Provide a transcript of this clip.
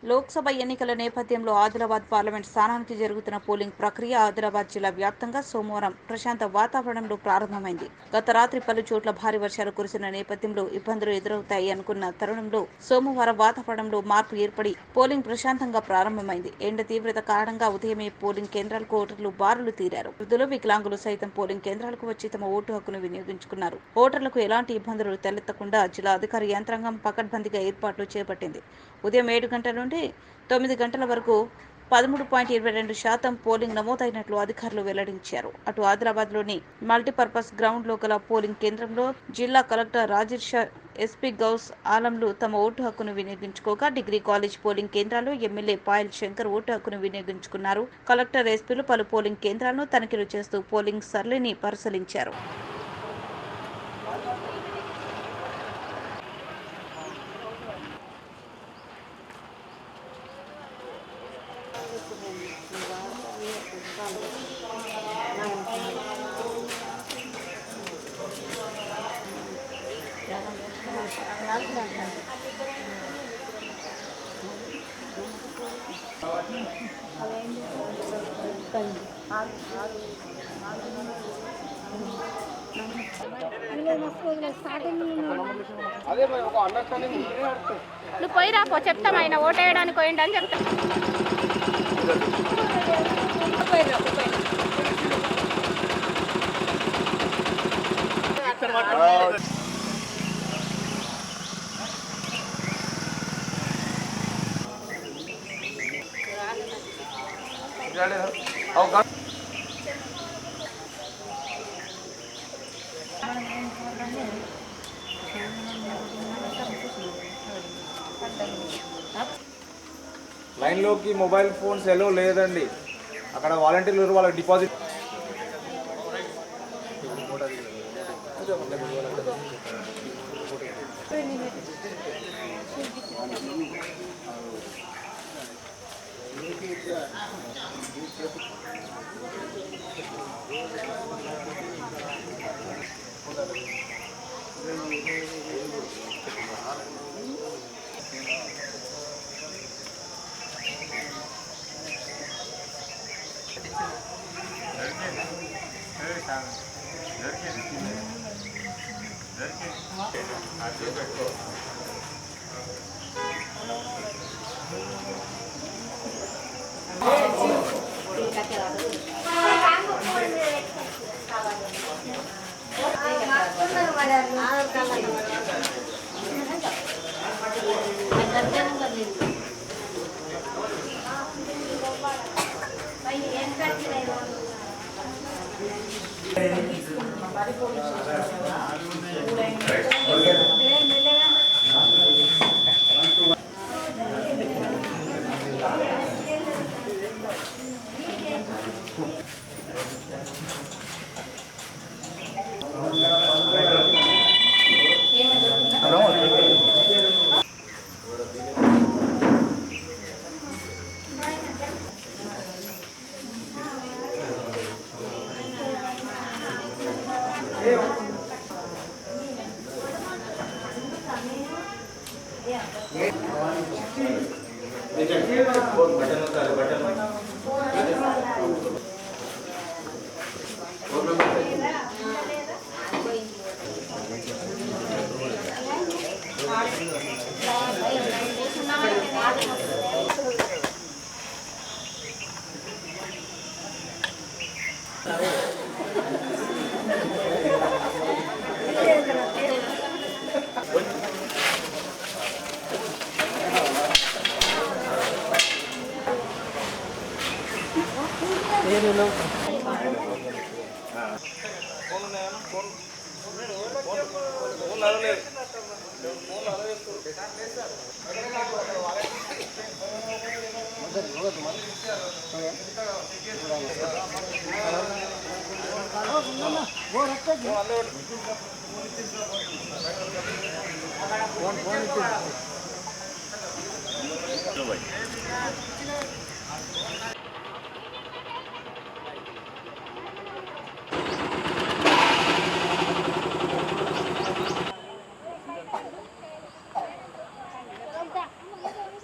లోక్సభ ఎన్నికల నేపథ్యంలో ఆదిలాబాద్ పార్లమెంట్ స్థానానికి జరుగుతున్న పోలింగ్ ప్రక్రియ ఆదిలాబాద్ జిల్లా వ్యాప్తంగా సోమవారం ప్రశాంత వాతావరణంలో ప్రారంభమైంది. గత రాత్రి పలు చోట్ల భారీ వర్షాలు కురిసిన నేపథ్యంలో ఇబ్బందులు ఎదురవుతాయి అనుకున్న తరుణంలో సోమవారం వాతావరణంలో మార్పు ఏర్పడి పోలింగ్ ప్రశాంతంగా ప్రారంభమైంది. ఎండ తీవ్రత కారణంగా ఉదయమే పోలింగ్ కేంద్రాలకు ఓటర్లు బారులు తీరారు. వృద్ధులు, వికలాంగులు సైతం పోలింగ్ కేంద్రాలకు వచ్చి తమ ఓటు హక్కును వినియోగించుకున్నారు. ఓటర్లకు ఎలాంటి ఇబ్బందులు తలెత్తకుండా జిల్లా అధికార యంత్రాంగం పకడ్బందీగా ఏర్పాట్లు చేపట్టింది. ఉదయం 7 గంటల నుండి 9 గంటల వరకు 13.22% పోలింగ్ నమోదైనట్లు అధికారులు వెల్లడించారు. అటు ఆదిలాబాద్లోని మల్టీపర్పస్ గ్రౌండ్లో గల పోలింగ్ కేంద్రంలో జిల్లా కలెక్టర్ రాజేష్, ఎస్పీ గౌస్ ఆలంలు తమ ఓటు హక్కును వినియోగించుకోగా డిగ్రీ కాలేజ్ పోలింగ్ కేంద్రాల్లో ఎమ్మెల్యే పాయల్ శంకర్ ఓటు హక్కును వినియోగించుకున్నారు. కలెక్టర్, ఎస్పీలు పలు పోలింగ్ కేంద్రాలను తనిఖీలు చేస్తూ పోలింగ్ సరళిని పరిశీలించారు. నువ్వు పోయి రాపో, చెప్తాం ఆయన ఓటు వేయడానికి పోయిండు అని చెప్తా. లైన్లోకి మొబైల్ ఫోన్స్ ఎలో లేదండి. అక్కడ వాలంటీర్లు వాళ్ళకి డిపాజిట్